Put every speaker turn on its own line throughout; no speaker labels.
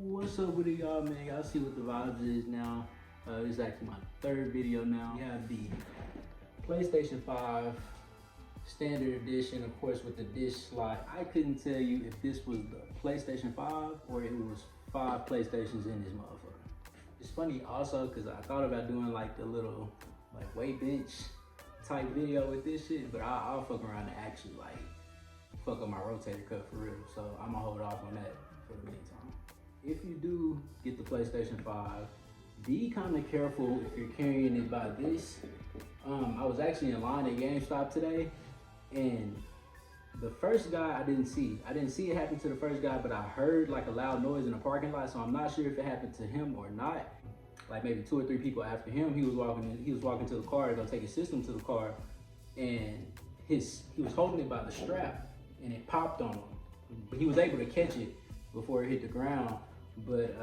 What's up with it, y'all, man? Y'all see what the vibes is now. This is actually my third video now. We have the PlayStation 5 standard edition, of course, with the dish slot. I couldn't tell you if this was the PlayStation 5 or it was 5 PlayStations in this motherfucker. It's funny also because I thought about doing like the little like weight bench type video with this shit, but I'll fuck around and actually like fuck up my rotator cuff for real. So I'm gonna hold off on that for the meantime. If you do get the PlayStation 5, be kind of careful if you're carrying it by this. I was actually in line at GameStop today, and the first guy I didn't see it happen to the first guy, but I heard like a loud noise in the parking lot, so I'm not sure if it happened to him or not. Like maybe 2 or 3 people after him, he was walking to the car to go take his system to the car, and he was holding it by the strap, and it popped on him. But he was able to catch it before it hit the ground. But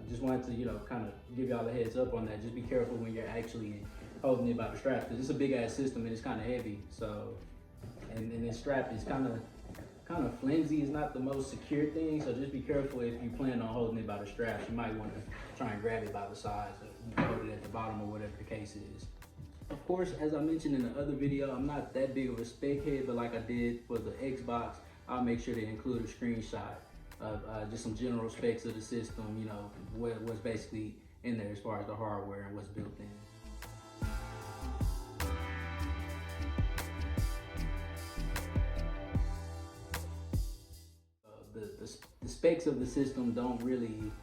just wanted to, kind of give y'all a heads up on that. Just be careful when you're actually holding it by the strap, because it's a big ass system and it's kind of heavy. So, and this strap is kind of flimsy. It's not the most secure thing. So just be careful if you plan on holding it by the straps. You might want to try and grab it by the sides or hold it at the bottom or whatever the case is. Of course, as I mentioned in the other video, I'm not that big of a spec head, but like I did for the Xbox, I'll make sure to include a screenshot of just some general specs of the system, what's basically in there as far as the hardware and what's built in. The specs of the system don't really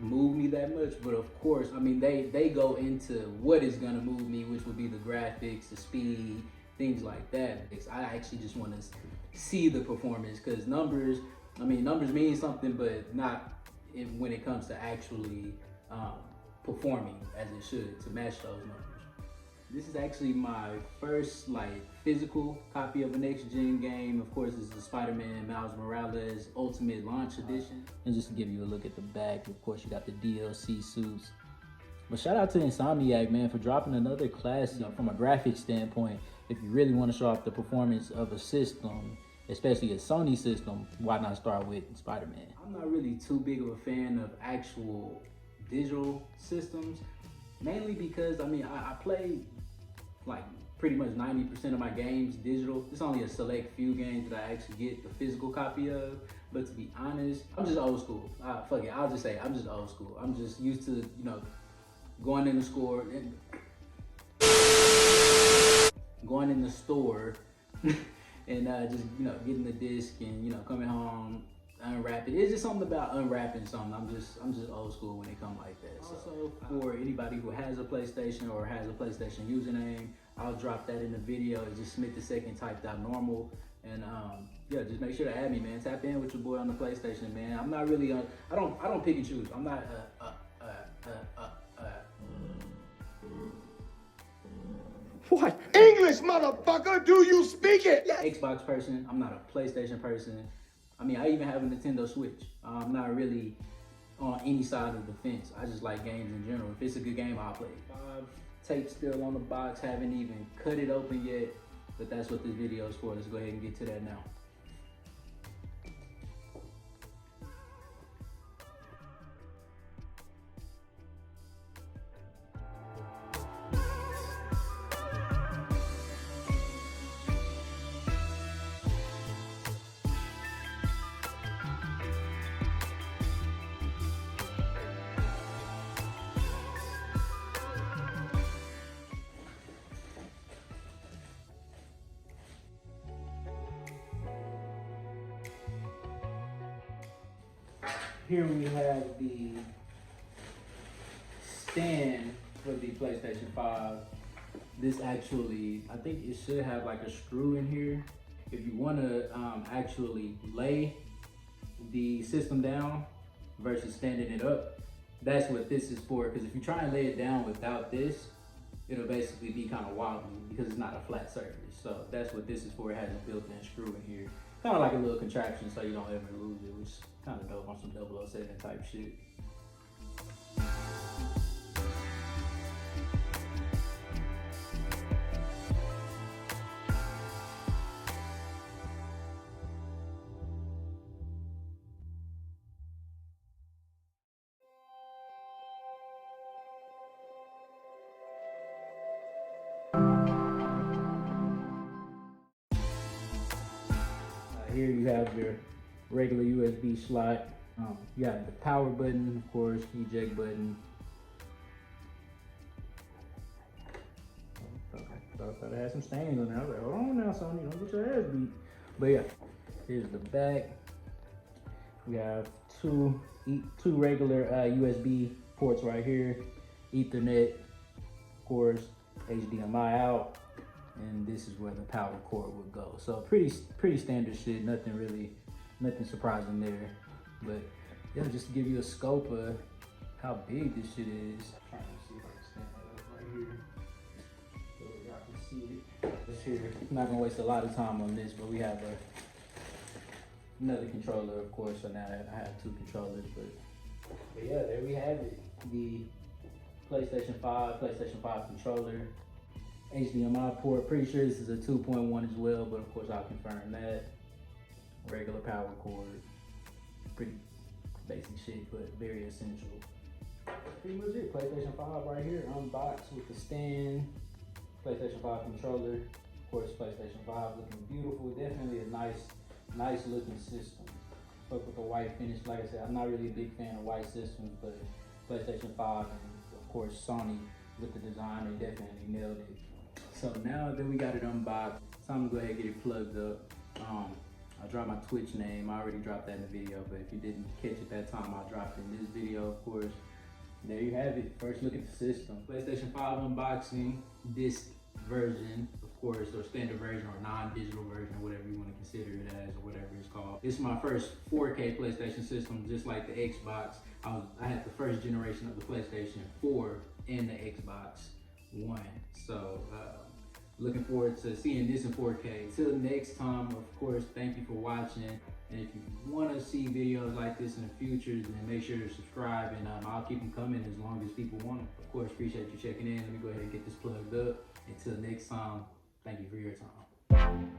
move me that much, but of course, I mean, they go into what is gonna move me, which would be the graphics, the speed, things like that. I actually just want to see the performance, because numbers mean something, but not when it comes to actually performing as it should to match those numbers. This is actually my first physical copy of a next-gen game. Of course, this is the Spider-Man Miles Morales Ultimate Launch Edition. And just to give you a look at the back, of course, you got the DLC suits. But shout out to Insomniac, man, for dropping another classic from a graphics standpoint. If you really want to show off the performance of a system, especially a Sony system, why not start with Spider-Man? I'm not really too big of a fan of actual digital systems, mainly because, I play pretty much 90% of my games digital. It's only a select few games that I actually get the physical copy of, but to be honest, I'm just old school. Fuck it, I'll just say I'm just old school. I'm just used to, going in the store and just getting the disc and coming home, unwrap it. It's just something about unwrapping something. I'm just old school when it comes like that. Also, for anybody who has a PlayStation or has a PlayStation username, I'll drop that in the video. It's just Smith2 typed out normal. And yeah, just make sure to add me, man. Tap in with your boy on the PlayStation, man. I'm not really I don't pick and choose. I'm not
What English, motherfucker, do you speak it?
Xbox person. I'm not a PlayStation person. I even have a Nintendo Switch. I'm not really on any side of the fence. I just like games in general. If it's a good game, I'll play it. Tape still on the box. Haven't even cut it open yet, but that's what this video is for. Let's go ahead and get to that now. Here we have the stand for the PlayStation 5. This actually, I think it should have like a screw in here. If you want to actually lay the system down versus standing it up, that's what this is for. Because if you try and lay it down without this, it'll basically be kind of wobbly because it's not a flat surface. So that's what this is for. It has a built-in screw in here. Kind of like a little contraption so you don't ever lose it, which is kind of dope on some 007 type shit. here you have your regular USB slot. You got the power button, of course, eject button. Thought I had some stains on there. I was like, hold on now, Sony, don't get your ass beat. But yeah, here's the back. We have two regular USB ports right here, Ethernet, of course, HDMI out, and this is where the power cord would go. So pretty standard shit, nothing surprising there. But yeah, just to give you a scope of how big this shit is. I'm trying to see if I can stand that up right here so y'all can see it. This here, I'm not gonna waste a lot of time on this, but we have another controller, of course. So now I have two controllers, but yeah, there we have it. The PlayStation 5 controller, HDMI port. Pretty sure this is a 2.1 as well, but of course I'll confirm that. Regular power cord. Pretty basic shit, but very essential. That's pretty much it. PlayStation 5 right here, unboxed with the stand. PlayStation 5 controller. Of course, PlayStation 5 looking beautiful. Definitely a nice looking system. Fuck with the white finish. Like I said, I'm not really a big fan of white systems, but PlayStation 5 and of course Sony with the design, they definitely nailed it. So now that we got it unboxed, it's time to go ahead and get it plugged up. I dropped my Twitch name. I already dropped that in the video, but if you didn't catch it that time, I dropped it in this video, of course. There you have it. First look at the system. PlayStation 5 unboxing, disc version, of course, or standard version or non-digital version, whatever you want to consider it as or whatever it's called. This is my first 4K PlayStation system, just like the Xbox. I had the first generation of the PlayStation 4 and the Xbox One. So looking forward to seeing this in 4K. Till next time, of course, thank you for watching. And if you want to see videos like this in the future, then make sure to subscribe, and I'll keep them coming as long as people want them. Of course, appreciate you checking in. Let me go ahead and get this plugged up. Until next time, thank you for your time.